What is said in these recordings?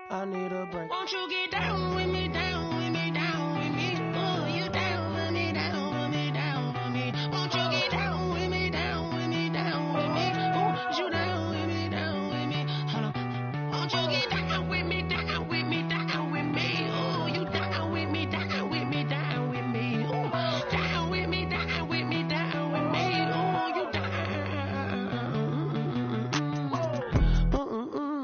I need a break. Won't you get down with me, down with me, down with me? Oh, you down with me, down with me, down with me. Won't you get down with me, down with me, down with me? Oh, you down with me, down with me? Hold on. Won't you get down with me, down with me, down with me? Oh, you down with me, down with me, down with me? Oh, down with me, down with me, down with me? Oh, you down.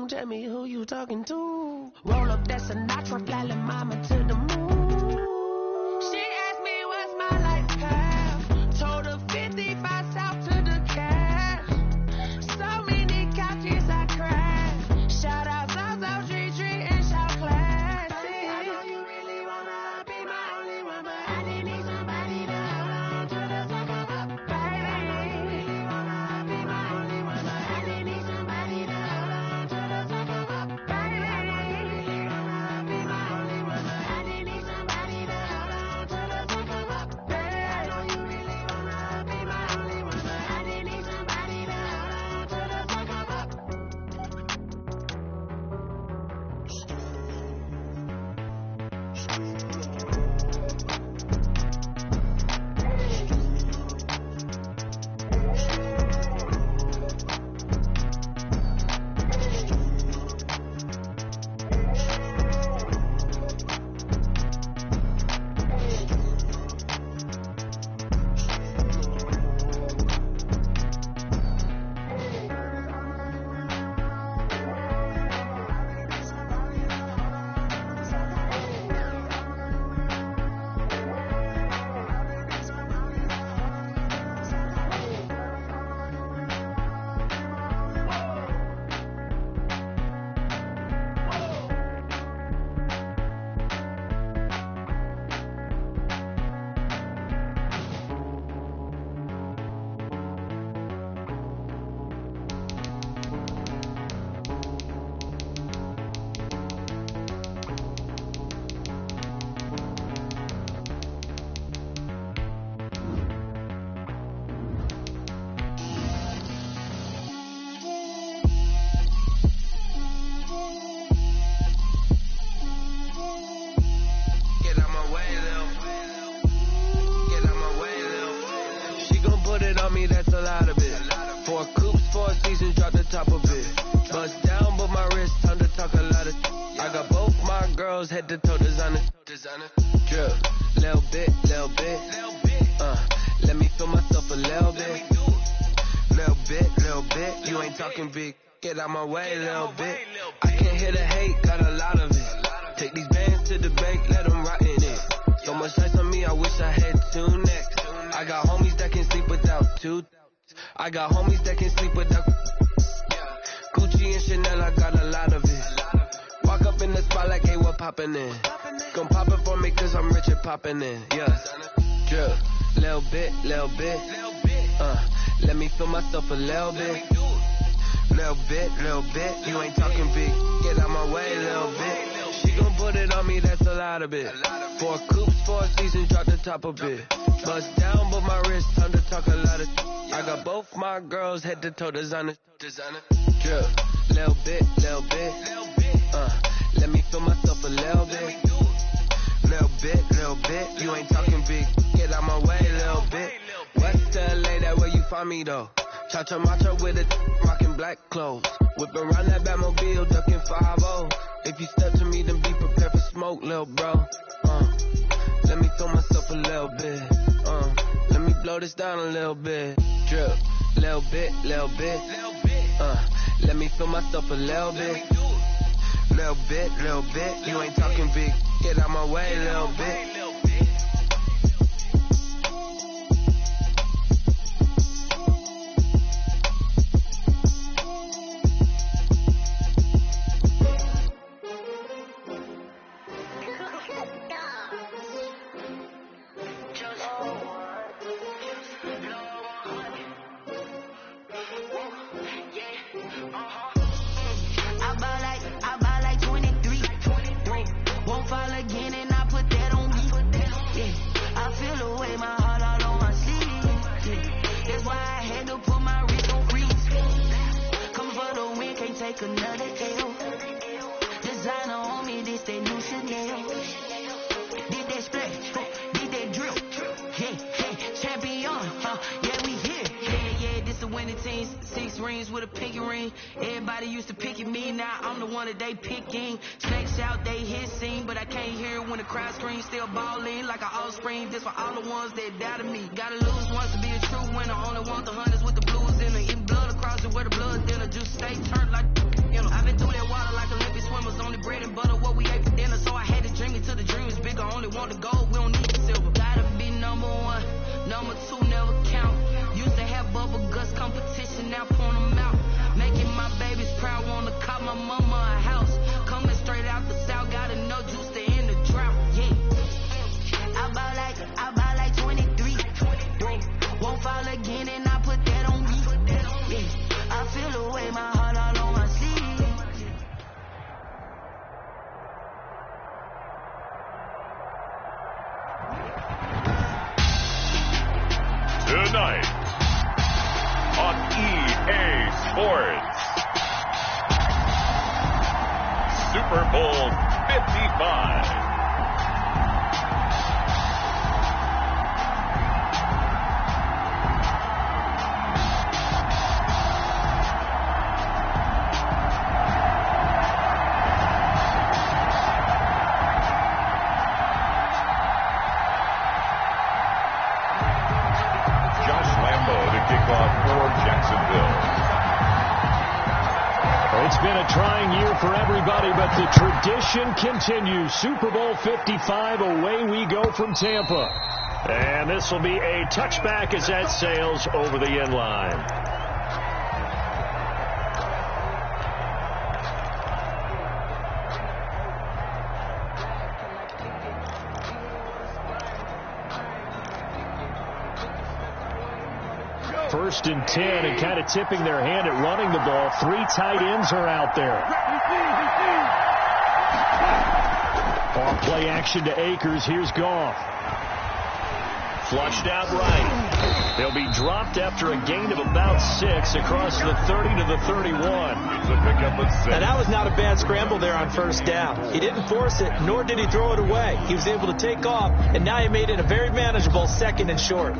Tell me who you talking to. Roll up that Sinatra, fly la mama to the moon. She asked me what's my life path. Told her 55 south to the cash. So many couches I crashed. Shout out South Street and shout class. I know you really wanna be my only one, but I didn't need somebody to hold on to the second up. Baby, I know you really wanna be my only one, but I didn't need somebody to hold on to the second up. Baby, I know you really wanna be my only one, but I didn't need somebody to hold on to the second up. Baby, I know you really wanna be my only one, but I didn't need somebody to hold on to the second up. Get out my way, Lil. Get out my way, Lil. She gon' put it on me, that's a lot of it. 4 coops, 4 seasons, drop the top of it. Bust down, but my wrist, time to talk a lot of. I got both my girls, head to toe designer. Drip, little bit, little bit. Let me feel myself a little bit. Little bit. You ain't talking big. Get out my way, little bit. I can't hear the hate, got a lot of it. Take these bands to the bank, let them rot in it. So much ice on me, I wish I had 2 necks. I got homies that can sleep without 2. I got homies that can sleep without. Gucci and Chanel, I got a lot of it. Walk up in the spot like, hey, what poppin' in? Gon' pop it for me, cause I'm rich and poppin' in. Yeah. Drip, little bit. Let me feel myself a little bit. Little bit. You ain't talking big. Get out my way, little bit. She gon' put it on me, that's a lot of it. 4 coops, 4 seasons, drop the top of it. Bust down, but my wrist, time to talk a lot of. I got both my girls, head to toe designer. Drip, little bit. Let me feel myself a little bit. Little bit. You ain't talking big. Get out my way, little bit. West LA, that where you find me though. Cha-cha matcha with it, rockin' black clothes. Whip around that Batmobile, ducking 5-0. If you step to me, then be prepared for smoke, lil' bro. Let me throw myself a little bit. Let me blow this down a little bit. Drip, little bit. Let me feel myself a little bit. Little bit. You ain't talking big. Get out my way, little bit. I buy like 23. Won't fall again and I put that on me. Yeah, I feel the way my heart all on my sleeve. Yeah, that's why I had to put my wrist on freeze. Come for the win, can't take another L. Designer this that new Chanel. Did that splash, did that drip. Yeah, champion, yeah, we here. Yeah, this the winning team. 6 rings with a pinky ring. Everybody used to pick at me, now I'm the one that they picking. Snakes out, they hit scene, but I can't hear it when the crowd screams. Still balling like an offspring. This for all the ones that doubted me. Gotta lose once to be a true winner. Only want the hunters with the blues in it. Eating blood across it where the blood dinner. Juice stay turned like, you know. I've been through that water like Olympic swimmers. Only bread and butter, what we ate for dinner. So I had to dream it till the dream is bigger. Only want the gold, we don't need the silver. Gotta be number 1, number 2 never count. Used to have bubble guts competition, now point them out. Making my babies proud, wanna cop my mama a house. Coming straight out the south, gotta know juice to end the drought. Yeah, I buy like 23. Won't fall again, and I put that on me. Yeah, I feel the way, my heart all on my sleeve. Tonight on EA Sports, Super Bowl 55. It's been a trying year for everybody, but the tradition continues. Super Bowl 55, away we go from Tampa. And this will be a touchback as that sails over the end line. First and 10, and kind of tipping their hand at running the ball. 3 tight ends are out there. Off play action to Akers. Here's Goff. Flushed out right. They'll be dropped after a gain of about 6 across the 30 to the 31. And that was not a bad scramble there on first down. He didn't force it, nor did he throw it away. He was able to take off, and now he made it a very manageable 2nd and short.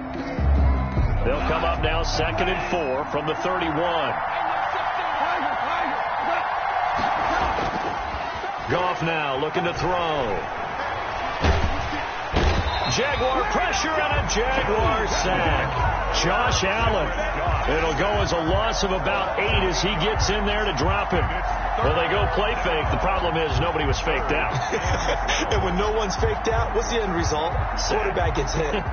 They'll come up now 2nd and 4 from the 31. Goff now looking to throw. Jaguar pressure and a Jaguar sack. Josh Allen. It'll go as a loss of about 8 as he gets in there to drop him. Well, they go play fake. The problem is nobody was faked out. And when no one's faked out, what's the end result? Quarterback gets hit.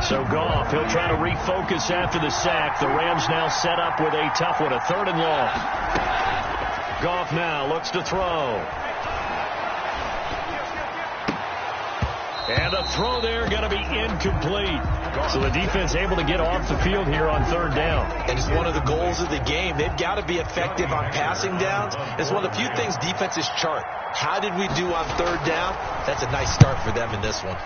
So Goff, he'll try to refocus after the sack. The Rams now set up with a tough one, a 3rd and long. Goff now looks to throw. And a throw there going to be incomplete. So the defense able to get off the field here on 3rd down. And it's one of the goals of the game. They've got to be effective on passing downs. It's one of the few things defenses chart. How did we do on 3rd down? That's a nice start for them in this one.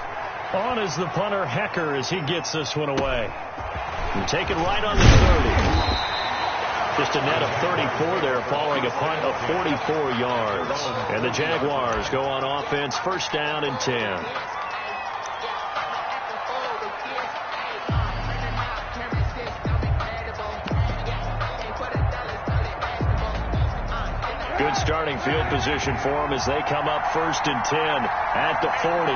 On is the punter, Hecker, as he gets this one away. And take it right on the 30. Just a net of 34 there, following a punt of 44 yards. And the Jaguars go on offense, 1st down and 10. Good starting field position for them as they come up 1st and 10 at the 40.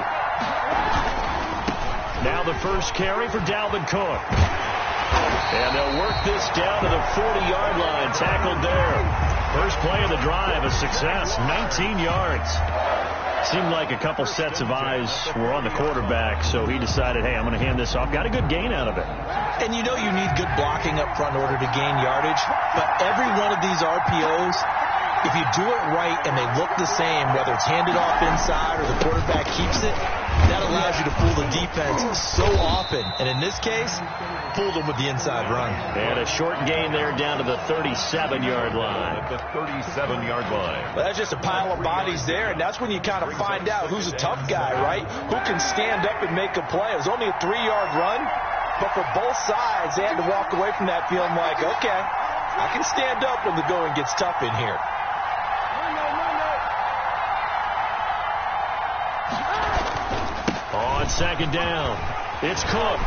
Now the first carry for Dalvin Cook. And they'll work this down to the 40-yard line. Tackled there. First play of the drive, a success, 19 yards. Seemed like a couple sets of eyes were on the quarterback, so he decided, hey, I'm going to hand this off. Got a good gain out of it. And you know you need good blocking up front in order to gain yardage. But every one of these RPOs, if you do it right and they look the same, whether it's handed off inside or the quarterback keeps it, that allows you to fool the defense so often. And in this case, fooled them with the inside run. And a short gain there down to the 37-yard line. At the 37-yard line. Well, that's just a pile of bodies there, and that's when you kind of find out who's a tough guy, right? Who can stand up and make a play. It was only a 3-yard run, But for both sides, they had to walk away from that feeling like, okay, I can stand up when the going gets tough in here. On second down, it's Cook.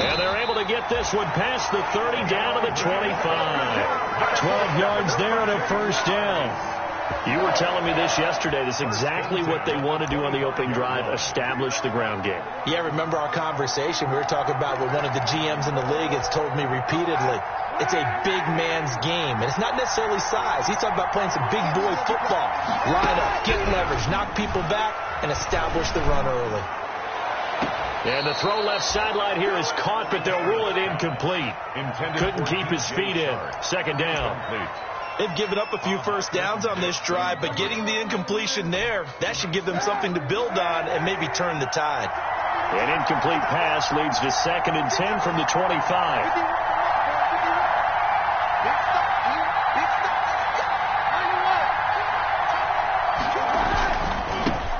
And they're able to get this one past the 30 down to the 25. 12 yards there and a first down. You were telling me this yesterday. This is exactly what they want to do on the opening drive, establish the ground game. Yeah, remember our conversation? We were talking about what one of the GMs in the league has told me repeatedly. It's a big man's game, and it's not necessarily size. He's talking about playing some big boy football. Line up, get leverage, knock people back, and establish the run early. And the throw left sideline here is caught, but they'll rule it incomplete. Couldn't keep his feet in. Second down. They've given up a few first downs on this drive, but getting the incompletion there, that should give them something to build on and maybe turn the tide. An incomplete pass leads to 2nd and 10 from the 25.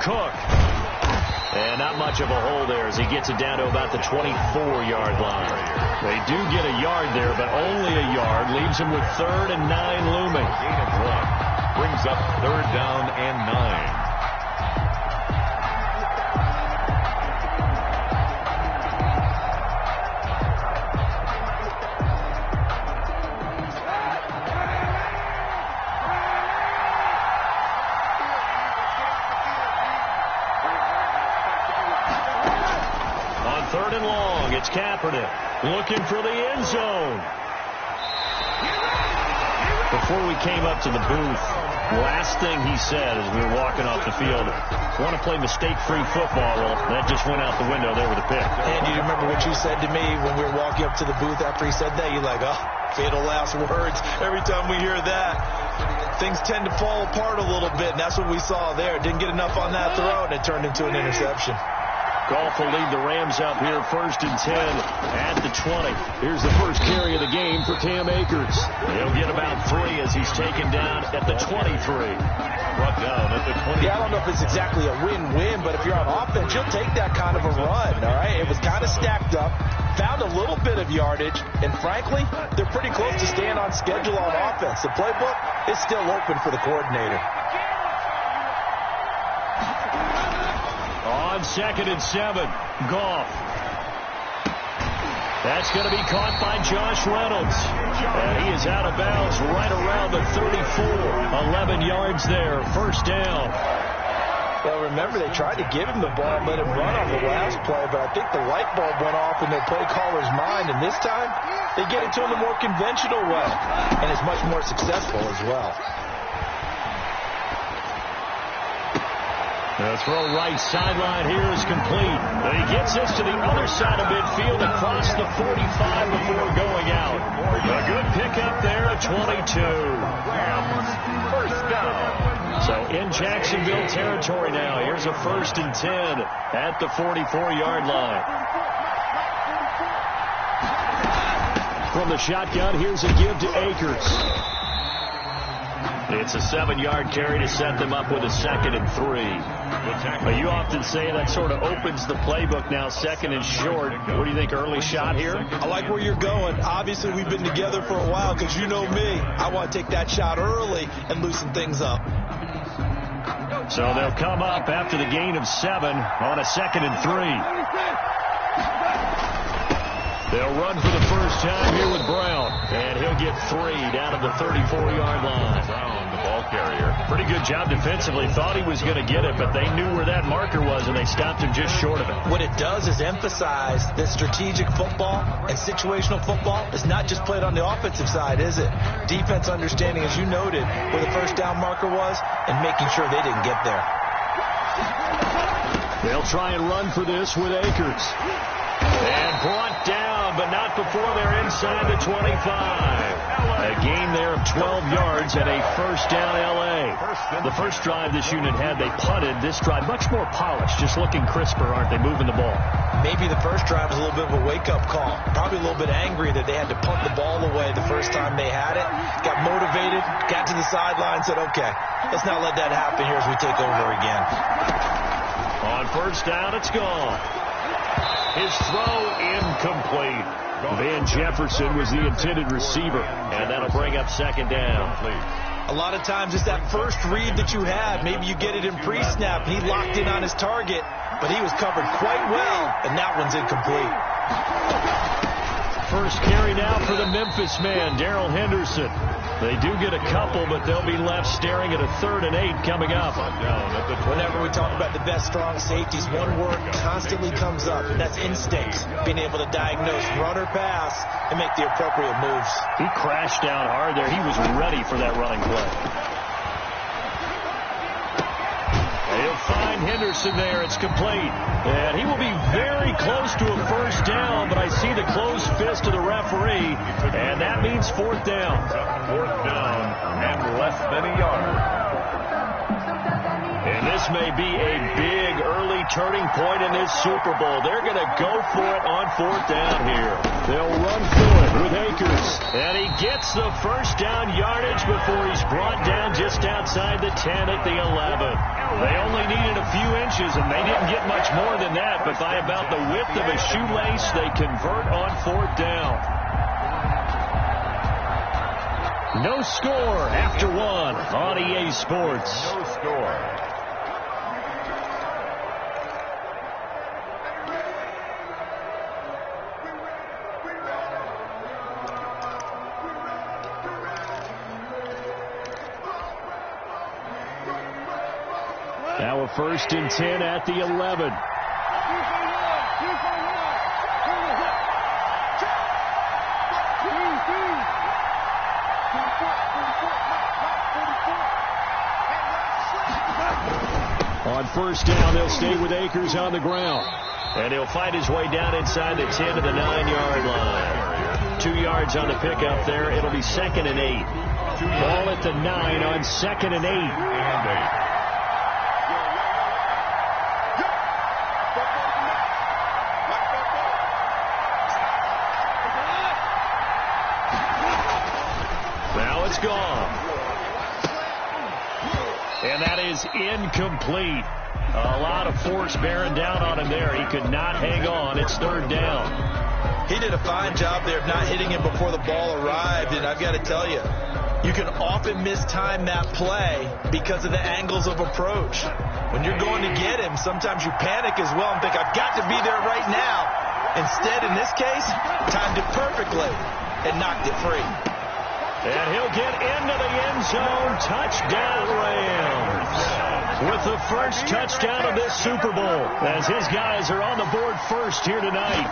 Cook. And not much of a hole there as he gets it down to about the 24-yard line. They do get a yard there, but only a yard. Leaves him with 3rd and 9 looming. Gain of 1 brings up 3rd down and 9. It's Kaepernick looking for the end zone. Before we came up to the booth, last thing he said as we were walking off the field, want to play mistake-free football. Well, that just went out the window there with a pick. And you remember what you said to me when we were walking up to the booth after he said that? You're like, oh, fatal last words. Every time we hear that, things tend to fall apart a little bit, and that's what we saw there. Didn't get enough on that throw, and it turned into an interception. Goff will lead the Rams up here 1st and 10 at the 20. Here's the first carry of the game for Cam Akers. He'll get about 3 as he's taken down at the 23. Brought down at the 20. Yeah, I don't know if it's exactly a win-win, but if you're on offense, you'll take that kind of a run, all right? It was kind of stacked up, found a little bit of yardage, and frankly, they're pretty close to staying on schedule on offense. The playbook is still open for the coordinator. On 2nd and 7, Goff. That's going to be caught by Josh Reynolds. And he is out of bounds right around the 34. 11 yards there, first down. Well, remember, they tried to give him the ball and let him run on the last play, but I think the light bulb went off in their play caller's mind, and this time they get it to him the more conventional way, and it's much more successful as well. The throw right sideline here is complete. But he gets this to the other side of midfield across the 45 before going out. A good pickup there at 22. First down. So in Jacksonville territory now. Here's a 1st and 10 at the 44-yard line. From the shotgun, here's a give to Akers. It's a 7-yard carry to set them up with a 2nd and 3. But you often say that sort of opens the playbook now, 2nd and short. What do you think, early shot here? I like where you're going. Obviously, we've been together for a while because you know me. I want to take that shot early and loosen things up. So they'll come up after the gain of 7 on a 2nd and 3. They'll run for the first time here with Brown. And he'll get 3 down at the 34-yard line. Brown, the ball carrier. Pretty good job defensively. Thought he was going to get it, but they knew where that marker was, and they stopped him just short of it. What it does is emphasize that strategic football and situational football is not just played on the offensive side, is it? Defense understanding, as you noted, where the first down marker was and making sure they didn't get there. They'll try and run for this with Akers. And brought down, but not before they're inside the 25. A gain there of 12 yards and a first down L.A. The first drive this unit had, they punted. This drive, much more polished, just looking crisper, aren't they, moving the ball? Maybe the first drive was a little bit of a wake-up call. Probably a little bit angry that they had to punt the ball away the first time they had it. Got motivated, got to the sideline, said, okay, let's not let that happen here as we take over again. On first down, it's gone. His throw incomplete. Van Jefferson was the intended receiver, and that'll bring up second down. A lot of times it's that first read that you had. Maybe you get it in pre-snap. He locked in on his target, but he was covered quite well, and that one's incomplete. First carry now for the Memphis man, Darrell Henderson. They do get a couple, but they'll be left staring at a 3rd and 8 coming up. Whenever we talk about the best strong safeties, one word constantly comes up, and that's instincts. Being able to diagnose run or pass and make the appropriate moves. He crashed down hard there. He was ready for that running play. He'll find Henderson there. It's complete. And he will be very close to a first down, but I see the closed fist of the referee, and that means 4th down. 4th down and less than a yard. And this may be a big early turning point in this Super Bowl. They're going to go for it on 4th down here. They'll run for it with Akers. And he gets the first down yardage before he's brought down just outside the 10 at the 11. They only needed a few inches, and they didn't get much more than that. But by about the width of a shoelace, they convert on 4th down. No score after 1 on EA Sports. No score. Now a 1st and 10 at the 11. On 1st down, they'll stay with Akers on the ground. And he'll fight his way down inside the 10 to the 9-yard line. 2 yards on the pickup there. It'll be 2nd and 8. Ball at the 9 on 2nd and 8. Now it's gone. And that is incomplete. A lot of force bearing down on him there. He could not hang on. It's 3rd down. He did a fine job there of not hitting him before the ball arrived, and I've got to tell you, you can often mistime that play because of the angles of approach. When you're going to get him, sometimes you panic as well and think, I've got to be there right now. Instead, in this case, timed it perfectly and knocked it free. And he'll get into the end zone. Touchdown, Rams. With the first touchdown of this Super Bowl, as his guys are on the board first here tonight.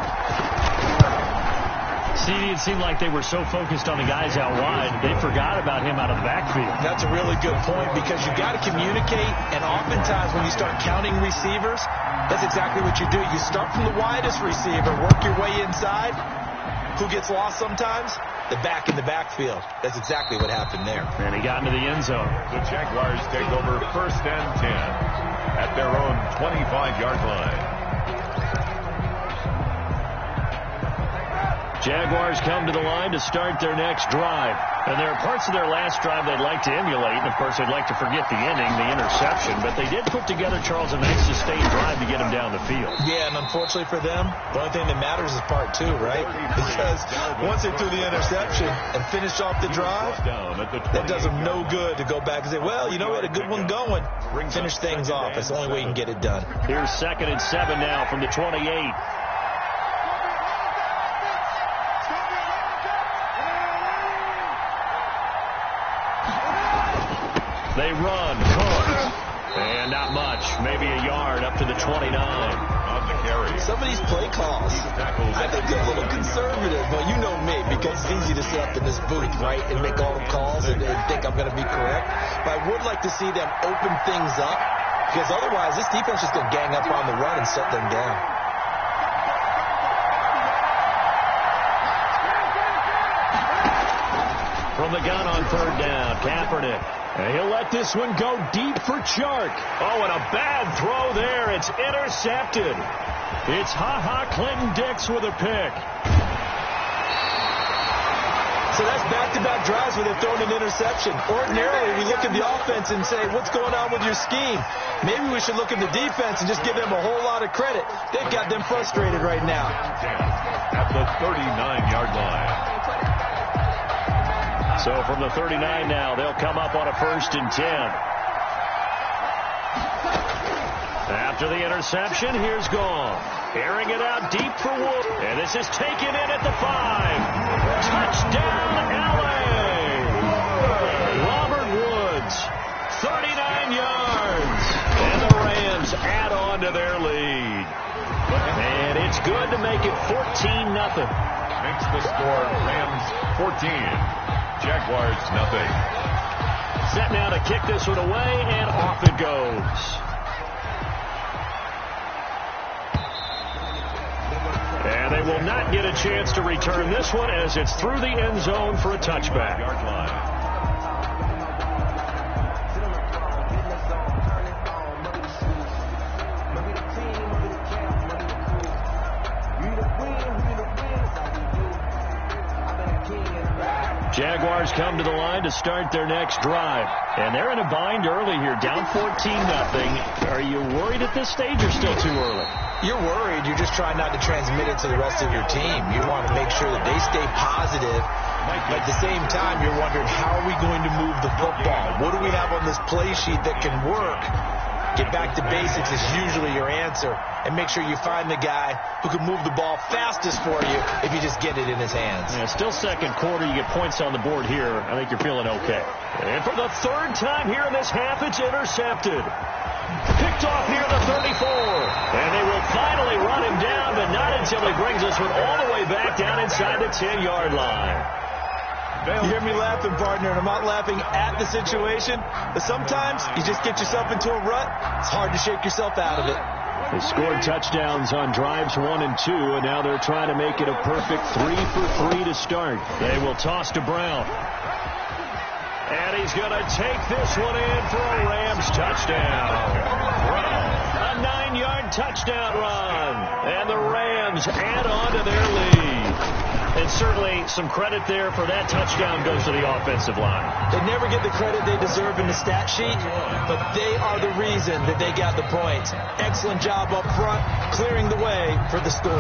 See, it seemed like they were so focused on the guys out wide, they forgot about him out of the backfield. That's a really good point, because you got to communicate, and oftentimes when you start counting receivers, that's exactly what you do. You start from the widest receiver, work your way inside. Who gets lost sometimes? The back in the backfield. That's exactly what happened there. And he got into the end zone. The Jaguars take over 1st and 10 at their own 25-yard line. Jaguars come to the line to start their next drive. And there are parts of their last drive they'd like to emulate. And, of course, they'd like to forget the ending, the interception. But they did put together, Charles, a nice sustained drive to get them down the field. Yeah, and unfortunately for them, the only thing that matters is part 2, right? Because once they threw the interception and finished off the drive, that does them no good to go back and say, well, you know, we had a good one going. Finish things off. That's the only way you can get it done. Here's 2nd and 7 now from the 28. They run, Cook, and not much, maybe a yard up to the 29. On the carry. Some of these play calls, I think they're a little conservative, but you know me, because it's easy to sit up in this booth, right, and make all the calls and think I'm going to be correct. But I would like to see them open things up, because otherwise this defense is going to gang up on the run and shut them down. From the gun on 3rd down, Kaepernick. And he'll let this one go deep for Chark. Oh, and a bad throw there. It's intercepted. It's Clinton Dix with a pick. So that's back-to-back drives where they've thrown an interception. Ordinarily, we look at the offense and say, what's going on with your scheme? Maybe we should look at the defense and just give them a whole lot of credit. They've got them frustrated right now. At the 39-yard line. So from the 39 now, they'll come up on a 1st and 10. After the interception, here's Gone. Airing it out deep for Wood. And this is taken in at the 5. Touchdown, L.A. Robert Woods, 39 yards. And the Rams add on to their lead. And it's good to make it 14-0. Makes the score Rams 14. Jaguars nothing. Set now to kick this one away, and off it goes. And they will not get a chance to return this one as it's through the end zone for a touchback. Yard line. Jaguars come to the line to start their next drive. And they're in a bind early here, down 14-0. Are you worried at this stage or still too early? You're worried. You're just trying not to transmit it to the rest of your team. You want to make sure that they stay positive. But at the same time, you're wondering, how are we going to move the football? What do we have on this play sheet that can work? Get back to basics is usually your answer. And make sure you find the guy who can move the ball fastest for you if you just get it in his hands. Yeah, still second quarter. You get points on the board here. I think you're feeling okay. And for the 3rd time here in this half, it's intercepted. Picked off near the 34. And they will finally run him down, but not until he brings us all the way back down inside the 10-yard line. You hear me laughing, partner, and I'm not laughing at the situation, but sometimes you just get yourself into a rut. It's hard to shake yourself out of it. They scored touchdowns on drives 1 and 2, and now they're trying to make it a perfect 3 for 3 to start. They will toss to Brown. And he's going to take this one in for a Rams touchdown. A 9-yard touchdown run. And the Rams add on to their lead. And certainly some credit there for that touchdown goes to the offensive line. They never get the credit they deserve in the stat sheet, but they are the reason that they got the points. Excellent job up front, clearing the way for the score.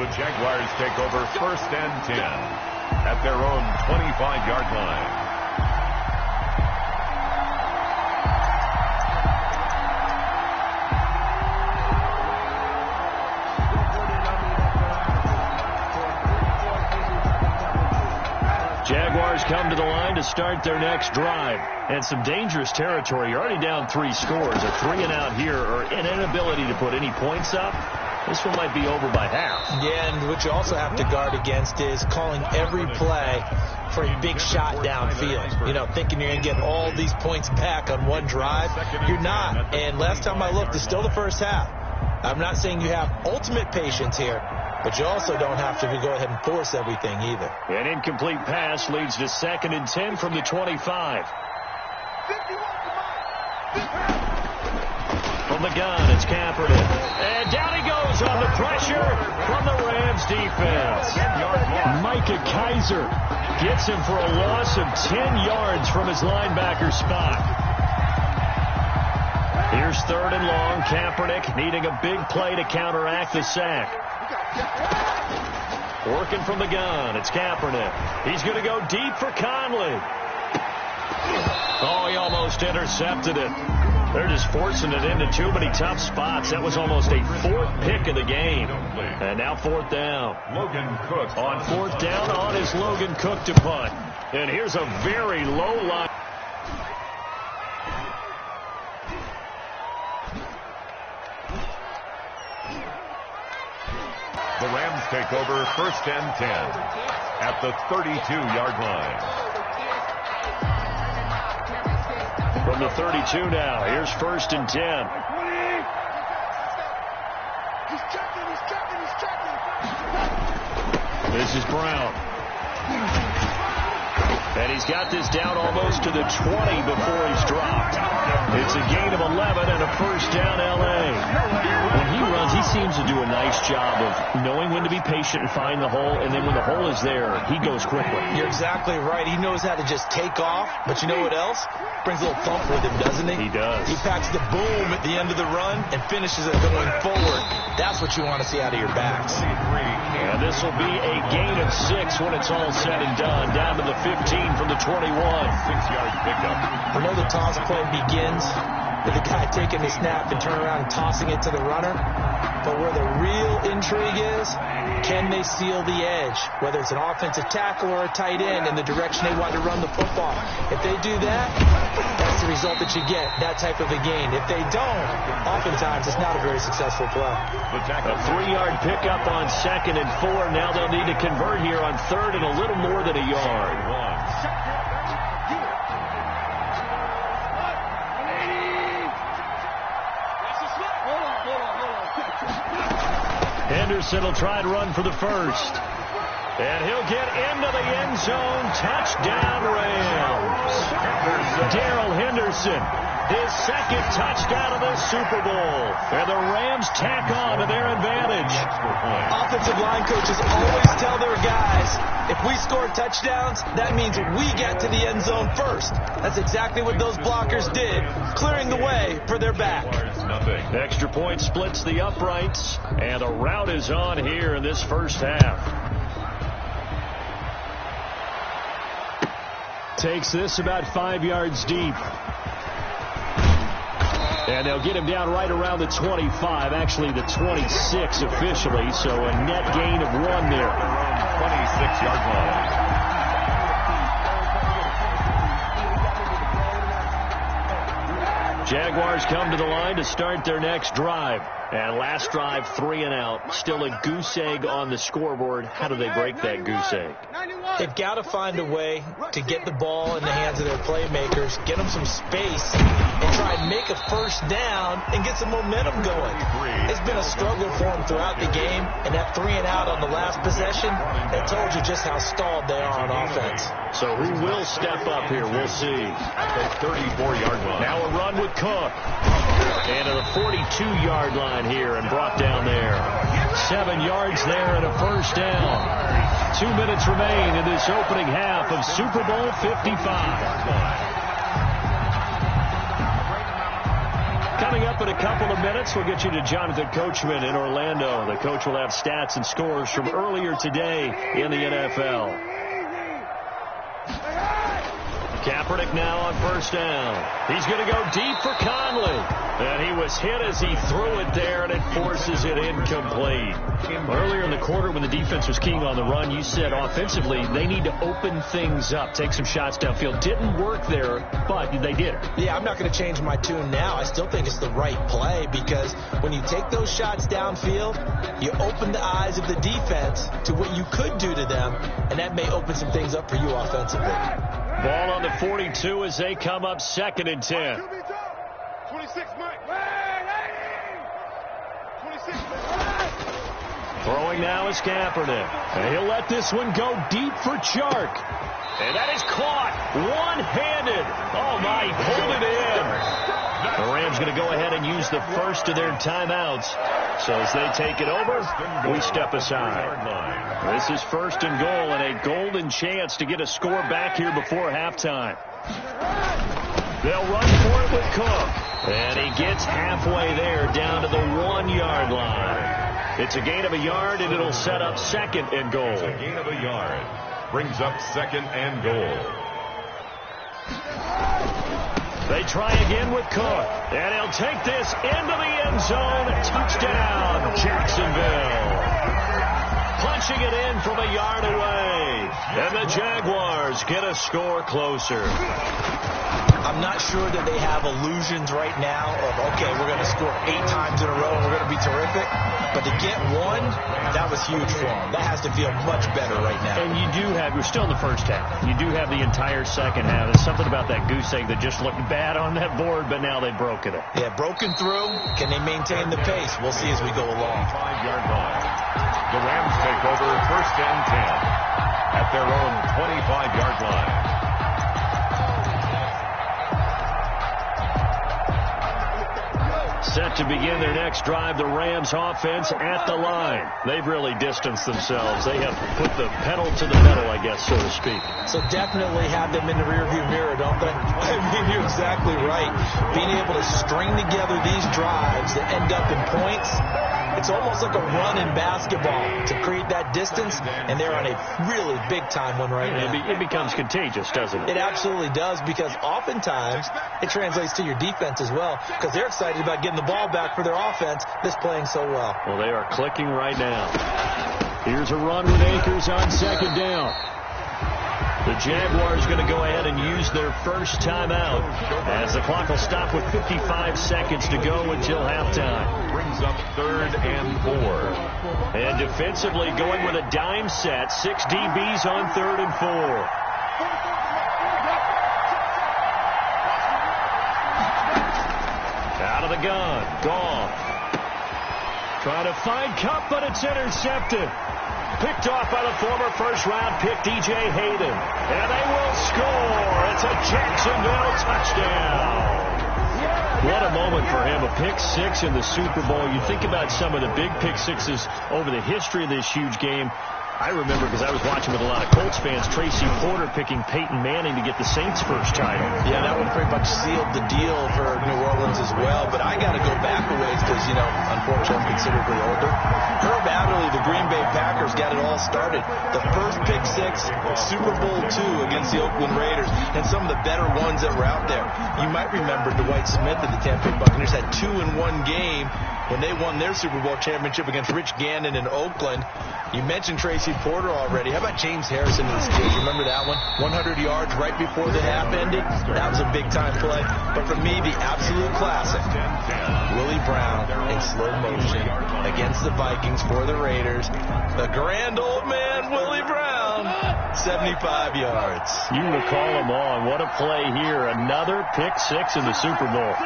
The Jaguars take over 1st and 10 at their own 25-yard line. Jaguars come to the line to start their next drive. And some dangerous territory. You're already down 3 scores. A 3-and-out here, or an inability to put any points up. This one might be over by half. Yeah, and what you also have to guard against is calling every play for a big shot downfield. You know, thinking you're going to get all these points back on one drive. You're not. And last time I looked, it's still the first half. I'm not saying you have ultimate patience here, but you also don't have to go ahead and force everything either. An incomplete pass leads to 2nd and 10 from the 25. From the gun, it's Kaepernick. And down he goes on the pressure from the Rams defense. Micah Kaiser gets him for a loss of 10 yards from his linebacker spot. Here's 3rd and long. Kaepernick needing a big play to counteract the sack. Working from the gun, it's Kaepernick. He's going to go deep for Conley. Oh, he almost intercepted it. They're just forcing it into too many tough spots. That was almost a 4th pick of the game. And now 4th down. Logan Cook on 4th down on is Logan Cook to punt. And here's a very low line. The Rams take over 1st and 10 at the 32-yard line. From the 32 now, here's 1st and 10. This is Brown. And he's got this down almost to the 20 before he's dropped. It's a gain of 11 and a 1st down L.A. When he runs, he seems to do a nice job of knowing when to be patient and find the hole, and then when the hole is there, he goes quickly. You're exactly right. He knows how to just take off, but you know what else? Brings a little thump with him, doesn't he? He does. He packs the boom at the end of the run and finishes it going forward. That's what you want to see out of your backs. And this will be a gain of 6 when it's all said and done. Down to the 15 from the 21. 6-yard pickup. I know the toss play begins with the guy taking the snap and turning around and tossing it to the runner. But where the real intrigue is, can they seal the edge? Whether it's an offensive tackle or a tight end in the direction they want to run the football. If they do that, that's the result that you get, that type of a gain. If they don't, oftentimes it's not a very successful play. A 3-yard pickup on 2nd and 4. Now they'll need to convert here on 3rd and a little more than a yard. Henderson will try and run for the first. And he'll get into the end zone. Touchdown, Rams. Darrell Henderson, his 2nd touchdown of the Super Bowl. And the Rams tack on to their advantage. Offensive line coaches always tell their guys, if we score touchdowns, that means we get to the end zone first. That's exactly what those blockers did, clearing the way for their back. Extra point splits the uprights, and a rout is on here in this first half. Takes this about 5 yards deep. And they'll get him down right around the 25, actually the 26 officially, so a net gain of 1 there. 26-yard line. Jaguars come to the line to start their next drive. And last drive, 3 and out. Still a goose egg on the scoreboard. How do they break that goose egg? They've got to find a way to get the ball in the hands of their playmakers, get them some space, and try and make a first down and get some momentum going. It's been a struggle for them throughout the game, and that 3 and out on the last possession, that told you just how stalled they are on offense. So who will step up here? We'll see. At the 34-yard line. Now a run with Cook. And to the 42-yard line here and brought down there. 7 yards there and a first down. 2 minutes remain in this opening half of Super Bowl 55. Coming up in a couple of minutes, we'll get you to Jonathan Coachman in Orlando. The coach will have stats and scores from earlier today in the NFL. Kaepernick now on first down. He's going to go deep for Conley. And he was hit as he threw it there, and it forces it incomplete. Earlier in the quarter when the defense was keying on the run, you said offensively they need to open things up, take some shots downfield. Didn't work there, but they did it. Yeah, I'm not going to change my tune now. I still think it's the right play because when you take those shots downfield, you open the eyes of the defense to what you could do to them, and that may open some things up for you offensively. Ball on the 42 as they come up 2nd and 10. 26, Mike. 26. Throwing now is Kaepernick. And he'll let this one go deep for Chark. And that is caught one-handed. Oh, my, hold it in. The Rams going to go ahead and use the first of their timeouts. So as they take it over, we step aside. This is 1st and goal and a golden chance to get a score back here before halftime. They'll run for it with Cook. And he gets halfway there down to the 1-yard line. It's a gain of a yard, and it'll set up 2nd and goal. It's a gain of a yard. Brings up 2nd and goal. They try again with Cook. And he'll take this into the end zone. Touchdown, Jacksonville. Punching it in from a yard away. And the Jaguars get a score closer. I'm not sure that they have illusions right now of, okay, we're going to score 8 times in a row and we're going to be terrific. But to get one, that was huge for them. That has to feel much better right now. And you do have, you're still in the first half. You do have the entire second half. There's something about that goose egg that just looked bad on that board, but now they've broken it. Yeah, broken through. Can they maintain the pace? We'll see as we go along. 5-yard line. The Rams take over 1st and 10 at their own 25-yard line. Set to begin their next drive, the Rams offense at the line. They've really distanced themselves. They have put the pedal to the metal, I guess, so to speak. So definitely have them in the rearview mirror, don't they? I mean, you're exactly right. Being able to string together these drives that end up in points, it's almost like a run in basketball to create that distance, and they're on a really big-time one right now. It becomes contagious, doesn't it? It absolutely does, because oftentimes it translates to your defense as well, because they're excited about getting the ball back for their offense that's playing so well. Well, they are clicking right now. Here's a run with Akers on second down. The Jaguars going to go ahead and use their first timeout as the clock will stop with 55 seconds to go until halftime. Brings up 3rd and 4. And defensively going with a dime set, 6 DBs on 3rd and 4. Out of the gun, Goff. Trying to find Kupp, but it's intercepted. Picked off by the former first-round pick, DJ Hayden. And they will score. It's a Jacksonville touchdown. What a moment for him, a pick six in the Super Bowl. You think about some of the big pick sixes over the history of this huge game. I remember, because I was watching with a lot of Colts fans, Tracy Porter picking Peyton Manning to get the Saints' first title. Yeah, that one pretty much sealed the deal for New Orleans as well. But I got to go back a ways because, you know, unfortunately I'm considerably older. Herb Adderley, the Green Bay Packers, got it all started. The first pick six, Super Bowl II against the Oakland Raiders, and some of the better ones that were out there. You might remember Dwight Smith of the Tampa Bay Buccaneers had 2 in one game when they won their Super Bowl championship against Rich Gannon in Oakland. You mentioned Tracy Porter already. How about James Harrison in the Steelers? Remember that one? 100 yards right before the half ended. That was a big-time play. But for me, the absolute classic, Willie Brown in slow motion against the Vikings for the Raiders. The grand old man, Willie Brown, 75 yards. You recall them all. What a play here. Another pick six in the Super Bowl.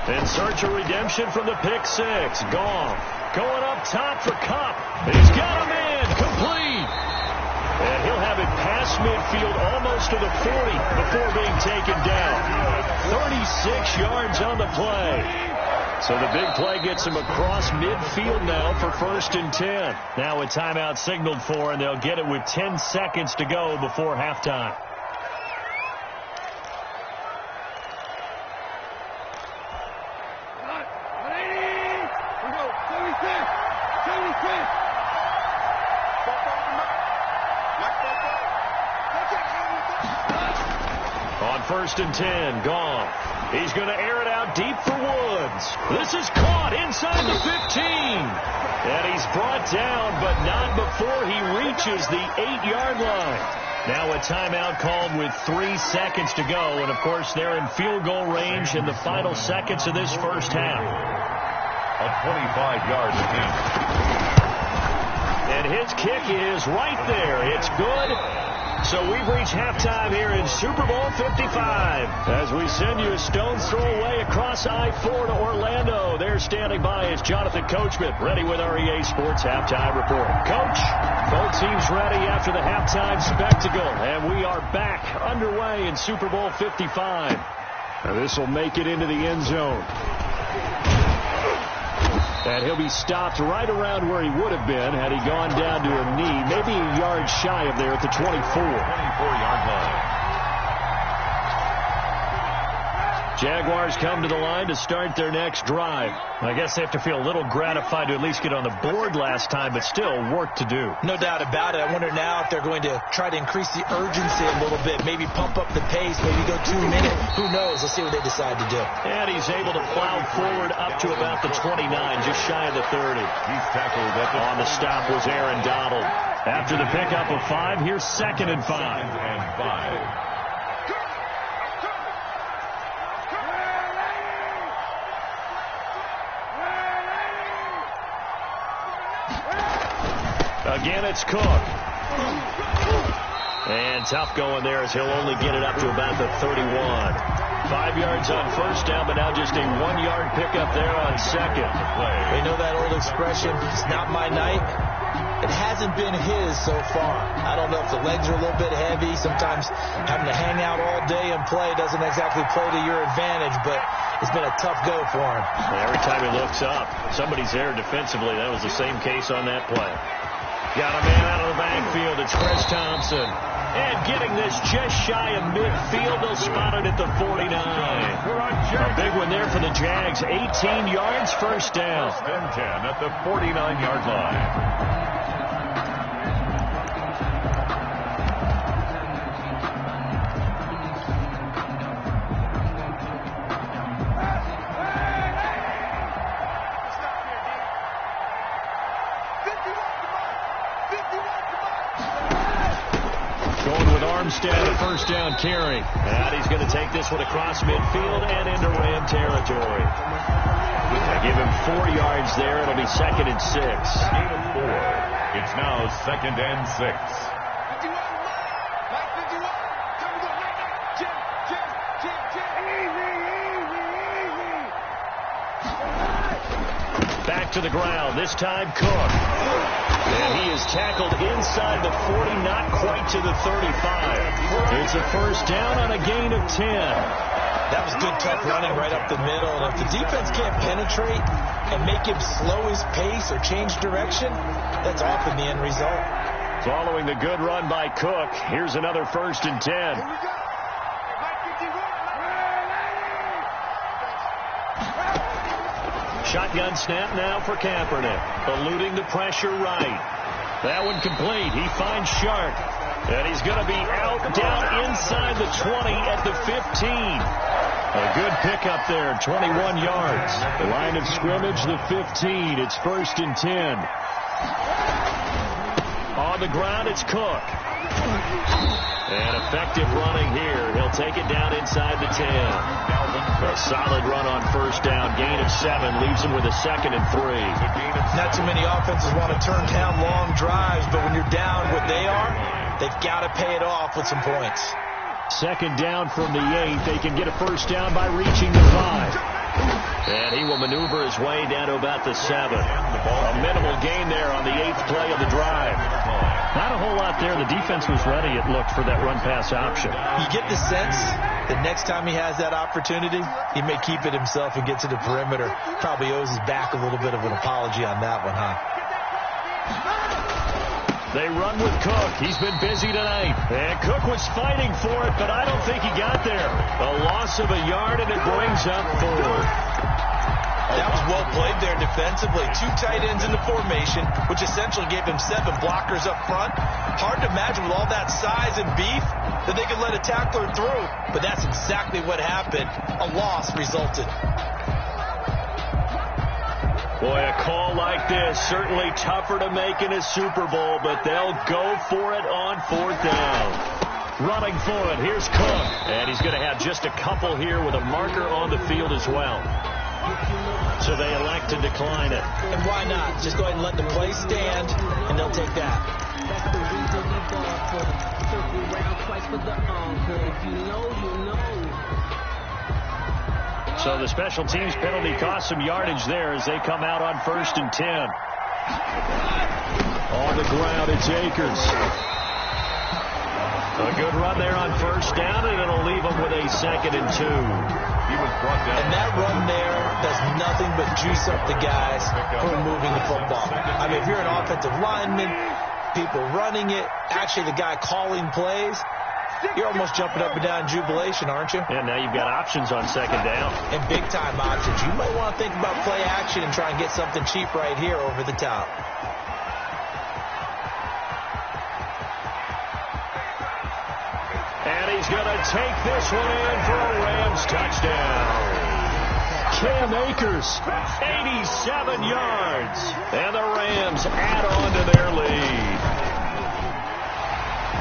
In search of redemption from the pick six. Goff going up top for Kupp. He's got a man complete. And he'll have it past midfield almost to the 40 before being taken down. 36 yards on the play. So the big play gets him across midfield now for 1st and 10. Now a timeout signaled for, and they'll get it with 10 seconds to go before halftime. On 1st and 10, Goff. He's going to air it out deep for Woods. This is caught inside the 15. And he's brought down, but not before he reaches the 8-yard line. Now a timeout called with 3 seconds to go. And, of course, they're in field goal range in the final seconds of this first half. A 25-yard attempt. And his kick is right there. It's good. So we've reached halftime here in Super Bowl 55. As we send you a stone's throw away across I-4 to Orlando. There standing by is Jonathan Coachman, ready with our EA Sports Halftime Report. Coach, both teams ready after the halftime spectacle. And we are back underway in Super Bowl 55. Now this will make it into the end zone. And he'll be stopped right around where he would have been had he gone down to a knee, maybe a yard shy of there at the 24-yard line. Jaguars come to the line to start their next drive. I guess they have to feel a little gratified to at least get on the board last time, but still work to do. No doubt about it. I wonder now if they're going to try to increase the urgency a little bit, maybe pump up the pace, maybe go 2 minutes. Who knows? Let's see what they decide to do. And he's able to plow forward up to about the 29, just shy of the 30. He's tackled at on the stop was Aaron Donald. After the pickup of 5, here's 2nd and 5. 2nd and 5. Again, it's Cook. And tough going there as he'll only get it up to about the 31. 5 yards on first down, but now just a 1-yard pickup there on second. We know that old expression, it's not my night. It hasn't been his so far. I don't know if the legs are a little bit heavy. Sometimes having to hang out all day and play doesn't exactly play to your advantage, but it's been a tough go for him. Every time he looks up, somebody's there defensively. That was the same case on that play. Got a man out of the backfield. It's Chris Thompson. And getting this just shy of midfield. They'll spot it at the 49. A big one there for the Jags. 18 yards, first down. 10 at the 49-yard line. A first down carry. And he's going to take this one across midfield and into Ram territory. Give him 4 yards there. It'll be 2nd and 6. Gain of 4. It's now 2nd and 6. Back to the ground. This time Cook. And he is tackled inside the 40, not quite to the 35. It's a first down on a gain of 10. That was good, tough running right up the middle. And if the defense can't penetrate and make him slow his pace or change direction, that's often the end result. Following the good run by Cook, here's another 1st and 10. Shotgun snap now for Kaepernick. Eluding the pressure right. That one complete. He finds Sharp. And he's going to be out down inside the 20 at the 15. A good pickup there, 21 yards. The line of scrimmage, the 15. It's 1st and 10. On the ground, it's Cook. And effective running here. He'll take it down inside the 10. A solid run on first down. Gain of 7 leaves him with a 2nd and 3. Not too many offenses want to turn down long drives, but when you're down what they are, they've got to pay it off with some points. 2nd down from the 8. They can get a first down by reaching the 5. And he will maneuver his way down to about the 7. A minimal gain there on the 8th play of the drive. Not a whole lot there. The defense was ready, it looked, for that run-pass option. You get the sense that next time he has that opportunity, he may keep it himself and get to the perimeter. Probably owes his back a little bit of an apology on that one, huh? They run with Cook. He's been busy tonight. And Cook was fighting for it, but I don't think he got there. A loss of a yard, and it brings up 4. That was well played there defensively. 2 tight ends in the formation, which essentially gave him 7 blockers up front. Hard to imagine with all that size and beef that they could let a tackler through. But that's exactly what happened. A loss resulted. Boy, a call like this, certainly tougher to make in a Super Bowl, but they'll go for it on 4th down. Running for it, here's Cook. And he's going to have just a couple here with a marker on the field as well. So they elect to decline it. And why not? Just go ahead and let the play stand, and they'll take that. So the special teams penalty cost some yardage there as they come out on 1st and 10. On the ground, it's Akers. A good run there on first down, and it'll leave them with a 2nd and 2. He was brought down. And that run there does nothing but juice up the guys who are moving the football. I mean, if you're an offensive lineman, people running it, actually the guy calling plays, you're almost jumping up and down in jubilation, aren't you? Yeah, now you've got options on 2nd down. And big-time options. You might want to think about play action and try and get something cheap right here over the top. And he's going to take this one in for a Rams touchdown. Cam Akers, 87 yards. And the Rams add on to their lead.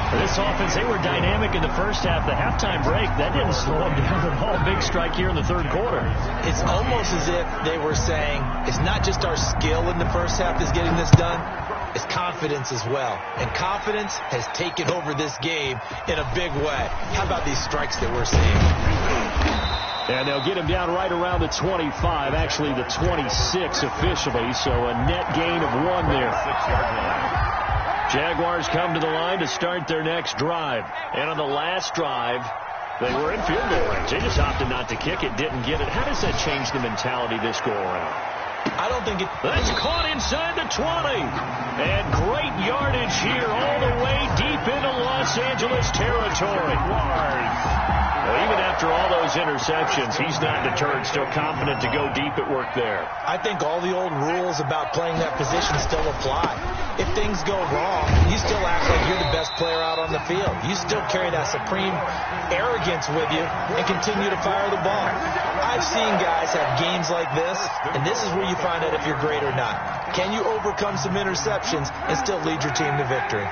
This offense, they were dynamic in the first half. The halftime break, that didn't slow them down at all. Big strike here in the 3rd quarter. It's almost as if they were saying, it's not just our skill in the first half that's getting this done, it's confidence as well. And confidence has taken over this game in a big way. How about these strikes that we're seeing? And they'll get him down right around the 25, actually the 26 officially, so a net gain of 1 there. 6-yard line. Jaguars come to the line to start their next drive. And on the last drive, they were in field goal range. They just opted not to kick it, didn't get it. How does that change the mentality this go around? I don't think it... That's caught inside the 20. And great yardage here all the way deep into Los Angeles territory. Even after all those interceptions, he's not deterred, still confident to go deep at work there. I think all the old rules about playing that position still apply. If things go wrong, you still act like you're the best player out on the field. You still carry that supreme arrogance with you and continue to fire the ball. I've seen guys have games like this, and this is where you find out if you're great or not. Can you overcome some interceptions and still lead your team to victory?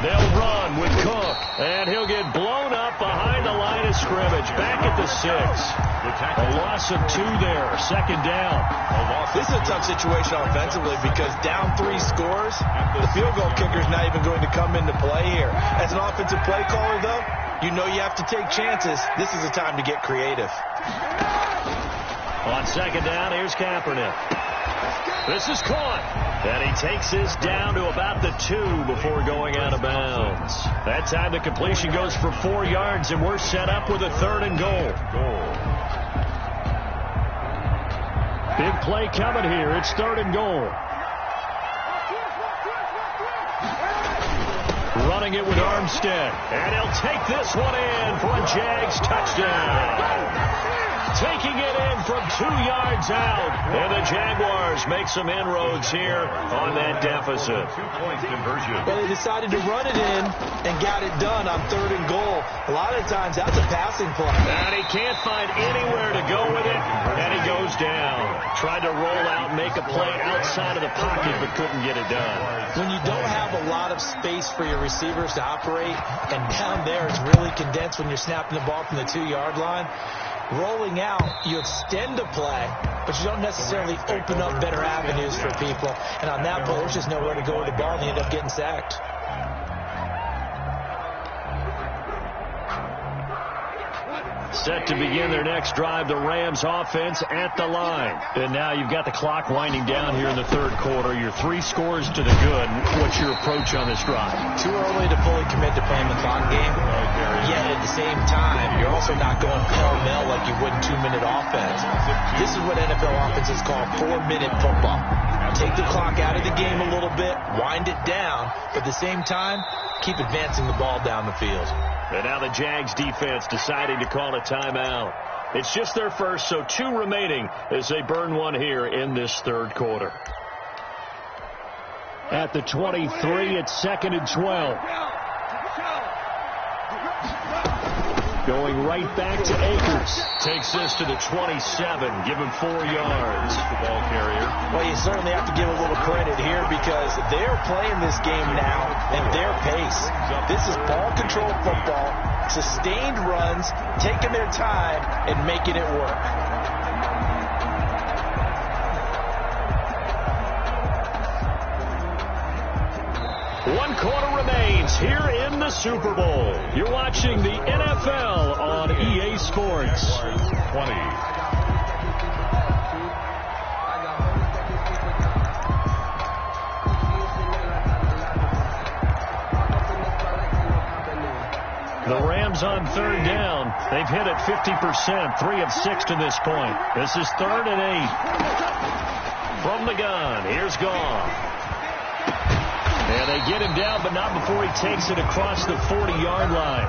They'll run with Cook, and he'll get blown up behind the line of scrimmage. Back at the 6. A loss of 2 there, 2nd down. This is a tough situation offensively because down 3 scores, the field goal kicker's not even going to come into play here. As an offensive play caller, though, you know you have to take chances. This is a time to get creative. On 2nd down, here's Kaepernick. This is caught. And he takes this down to about the 2 before going out of bounds. That time the completion goes for 4 yards, and we're set up with a 3rd and goal. Big play coming here. It's 3rd and goal. Running it with Armstead. And he'll take this one in for a Jags touchdown. Taking it in from 2 yards out. And the Jaguars make some inroads here on that deficit. 2-point conversion. Well, they decided to run it in and got it done on 3rd and goal. A lot of times that's a passing play. And he can't find anywhere to go with it. And he goes down. Tried to roll out and make a play outside of the pocket, but couldn't get it done. When you don't have a lot of space for your receivers to operate, and down there it's really condensed when you're snapping the ball from the 2-yard line, rolling out, you extend the play, but you don't necessarily open up better avenues for people. And on that play, there's just nowhere to go with the ball, and they end up getting sacked. Set to begin their next drive, the Rams offense at the line. And now you've got the clock winding down here in the 3rd quarter. You're 3 scores to the good. What's your approach on this drive? Too early to fully commit to playing the clock game. Yet at the same time, you're also not going pell-mell like you would in 2-minute offense. This is what NFL offenses call 4-minute football. Take the clock out of the game a little bit, wind it down, but at the same time, keep advancing the ball down the field. And now the Jags defense deciding to call a timeout. It's just their first, so 2 remaining as they burn one here in this 3rd quarter. At the 23, it's 2nd and 12. Going right back to Akers. Takes this to the 27. Give him 4 yards. The ball carrier. Well, you certainly have to give a little credit here because they're playing this game now at their pace. This is ball control football, sustained runs, taking their time and making it work. One quarter remains here in the Super Bowl. You're watching the NFL on EA Sports. 20. The Rams on 3rd down. They've hit it 50%, 3 of 6 to this point. This is 3rd and 8. From the gun, here's Goff. And they get him down, but not before he takes it across the 40-yard line.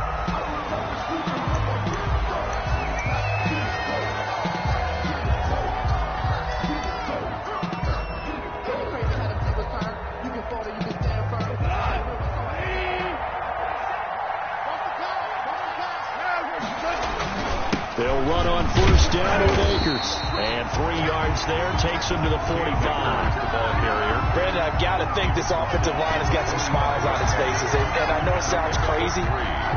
They'll run on 1st down with Akers. And 3 yards there takes him to the 45. The ball carrier. Brandon, I've got to think this offensive line has got some smiles on its faces. And I know it sounds crazy,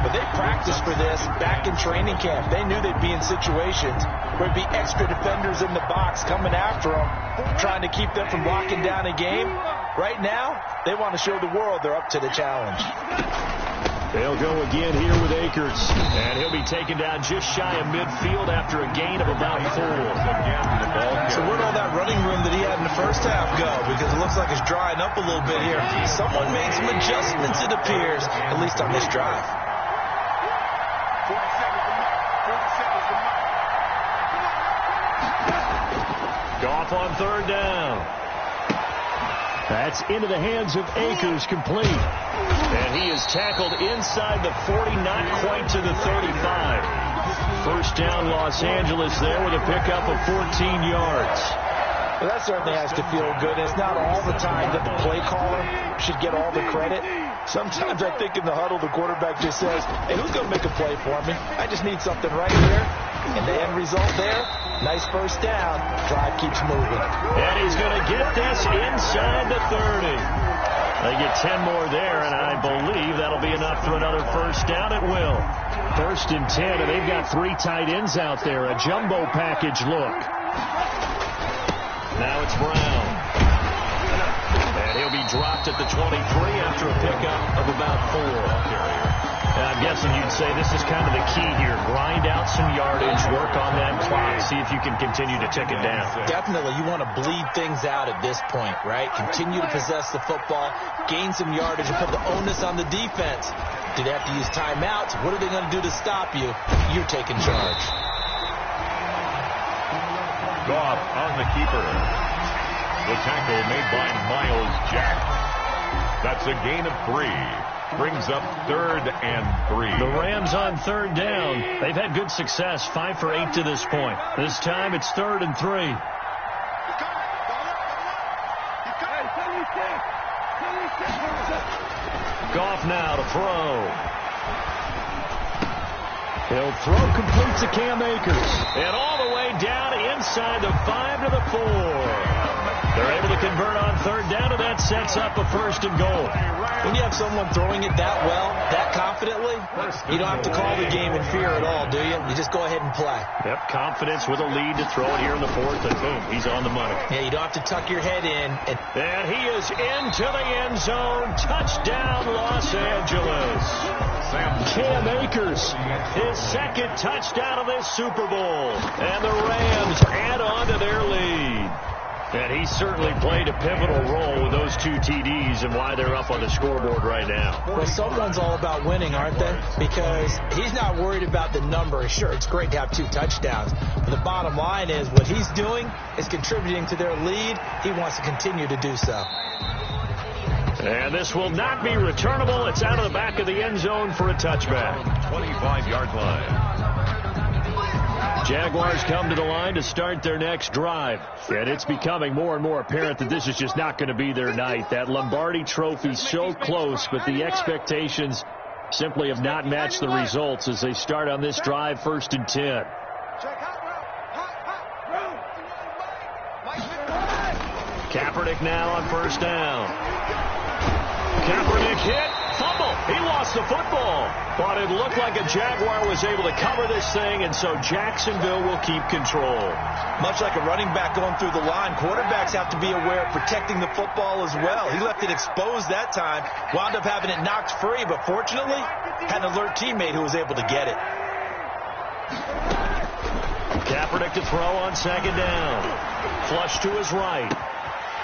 but they practiced for this back in training camp. They knew they'd be in situations where there'd be extra defenders in the box coming after them, trying to keep them from locking down a game. Right now, they want to show the world they're up to the challenge. They'll go again here with Akers, and he'll be taken down just shy of midfield after a gain of about 4. So where'd all that running room that he had in the first half go? Because it looks like it's drying up a little bit here. Someone made some adjustments, it appears, at least on this drive. 40 seconds. Goff on third down. That's into the hands of Akers, complete. And he is tackled inside the 40, not quite to the 35. First down, Los Angeles there with a pickup of 14 yards. Well, that certainly has to feel good. It's not all the time that the play caller should get all the credit. Sometimes I think in the huddle, the quarterback just says, hey, who's going to make a play for me? I just need something right here. And the end result there, nice first down. Drive keeps moving. And he's going to get this inside the 30. They get 10 more there, and I believe that'll be enough for another first down. It will. First and 10, and they've got 3 tight ends out there. A jumbo package look. Now it's Brown. And he'll be dropped at the 23 after a pickup of about 4. I'm guessing you'd say this is kind of the key here. Grind out some yardage, work on that clock, see if you can continue to tick it down. Definitely. You want to bleed things out at this point, right? Continue to possess the football, gain some yardage, and put the onus on the defense. Do they have to use timeouts? What are they going to do to stop you? You're taking charge. Goff on the keeper. The tackle made by Miles Jack. That's a gain of 3. Brings up 3rd and 3. The Rams on third down. They've had good success, 5 for 8 to this point. This time it's 3rd and 3. Goff now to throw. He'll throw complete to Cam Akers. And all the way down inside the 5 to the 4. They're able to convert on third down, and that sets up a 1st and goal. When you have someone throwing it that well, that confidently, you don't have to call the game in fear at all, do you? You just go ahead and play. Yep, confidence with a lead to throw it here in the 4th, and boom, he's on the money. Yeah, you don't have to tuck your head in. And he is into the end zone. Touchdown, Los Angeles. Cam Akers, his 2nd touchdown of this Super Bowl. And the Rams add on to their lead. And he certainly played a pivotal role with those 2 TDs and why they're up on the scoreboard right now. Well, someone's all about winning, aren't they? Because he's not worried about the number. Sure, it's great to have 2 touchdowns. But the bottom line is what he's doing is contributing to their lead. He wants to continue to do so. And this will not be returnable. It's out of the back of the end zone for a touchback. 25-yard line. Jaguars come to the line to start their next drive. And it's becoming more and more apparent that this is just not going to be their night. That Lombardi trophy so close, but the expectations simply have not matched the results as they start on this drive, 1st and 10. Kaepernick now on 1st down. Kaepernick hit. Fumble. He lost the football. But it looked like a Jaguar was able to cover this thing, and so Jacksonville will keep control. Much like a running back going through the line, quarterbacks have to be aware of protecting the football as well. He left it exposed that time, wound up having it knocked free, but fortunately, had an alert teammate who was able to get it. Kaepernick to throw on 2nd down. Flush to his right.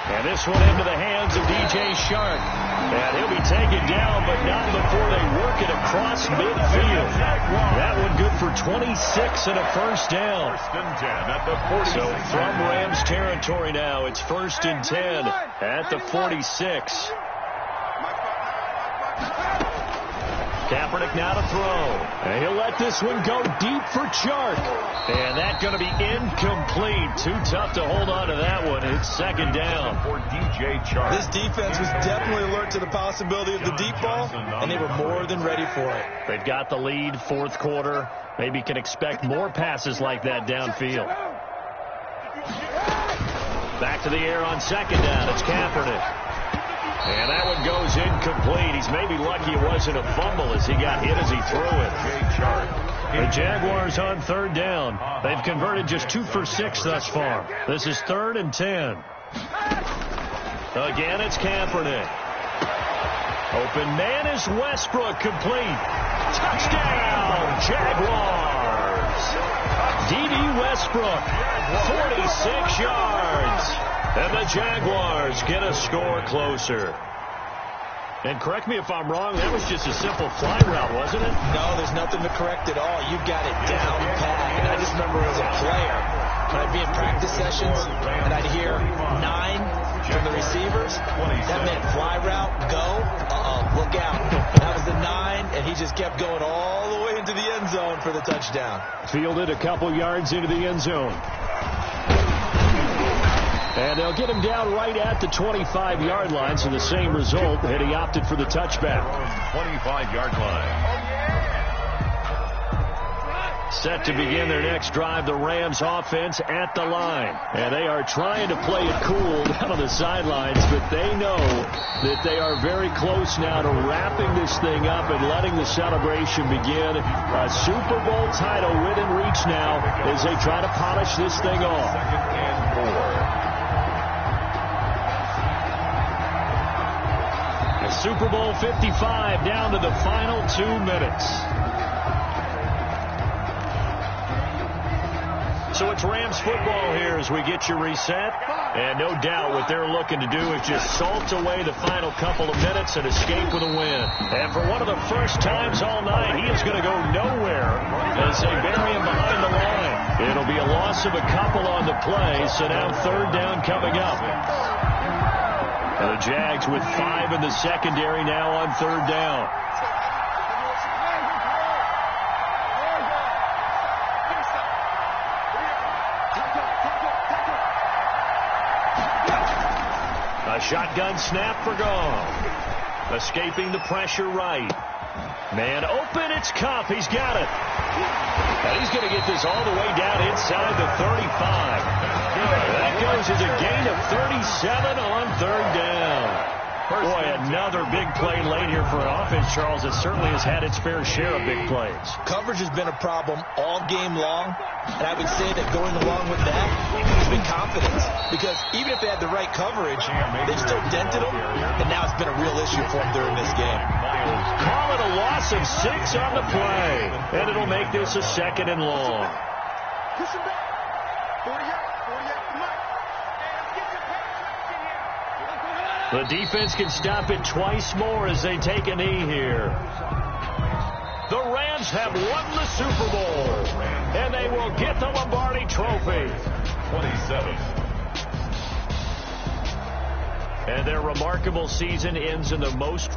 And this one into the hands of DJ Shark. And he'll be taken down, but not before they work it across midfield. That one good for 26 and a 1st down. 1st and 10 at the 46. So from Rams territory now, it's 1st and 10 at the 46. Kaepernick now to throw. And he'll let this one go deep for Chark. And that's going to be incomplete. Too tough to hold on to that one. It's 2nd down. For DJ Chark. This defense was definitely alert to the possibility of the deep ball, and they were more than ready for it. They've got the lead, 4th quarter. Maybe can expect more passes like that downfield. Back to the air on 2nd down. It's Kaepernick. And that one goes incomplete. He's maybe lucky it wasn't a fumble as he got hit as he threw it. The Jaguars on 3rd down. They've converted just 2 for 6 thus far. This is 3rd and 10. Again, it's Kaepernick. Open man is Westbrook, complete. Touchdown, Jaguars. D.D. Westbrook, 46 yards. And the Jaguars get a score closer. And correct me if I'm wrong, that was just a simple fly route, wasn't it? No, there's nothing to correct at all. You got it down pat. And I just remember as a player, when I'd be in practice sessions, and I'd hear 9 from the receivers, that meant fly route, go, look out. That was the 9, and he just kept going all the way into the end zone for the touchdown. Fielded a couple yards into the end zone. And they'll get him down right at the 25-yard line, so the same result, and he opted for the touchback. 25-yard line. Set to begin their next drive, the Rams offense at the line. And they are trying to play it cool down on the sidelines, but they know that they are very close now to wrapping this thing up and letting the celebration begin. A Super Bowl title within reach now as they try to polish this thing off. 2nd and 4. Super Bowl 55 down to the final 2 minutes. So it's Rams football here as we get you reset. And no doubt what they're looking to do is just salt away the final couple of minutes and escape with a win. And for one of the first times all night, he is going to go nowhere as they bury him behind the line. It'll be a loss of a couple on the play, so now 3rd down coming up. And the Jags with 5 in the secondary now on 3rd down. A shotgun snap for Goff. Escaping the pressure right. Man open, it's Kupp. He's got it. And he's going to get this all the way down inside the 35. That goes as a gain of 37 on 3rd down. Boy, another big play late here for an offense, Charles, that certainly has had its fair share of big plays. Coverage has been a problem all game long, and I would say that going along with that has been confidence. Because even if they had the right coverage, they've still dented them, and now it's been a real issue for them during this game. Call it a loss of 6 on the play, and it'll make this a 2nd and long. Push him back. 48, come on. The defense can stop it twice more as they take a knee here. The Rams have won the Super Bowl, and they will get the Lombardi Trophy. 27. And their remarkable season ends in the most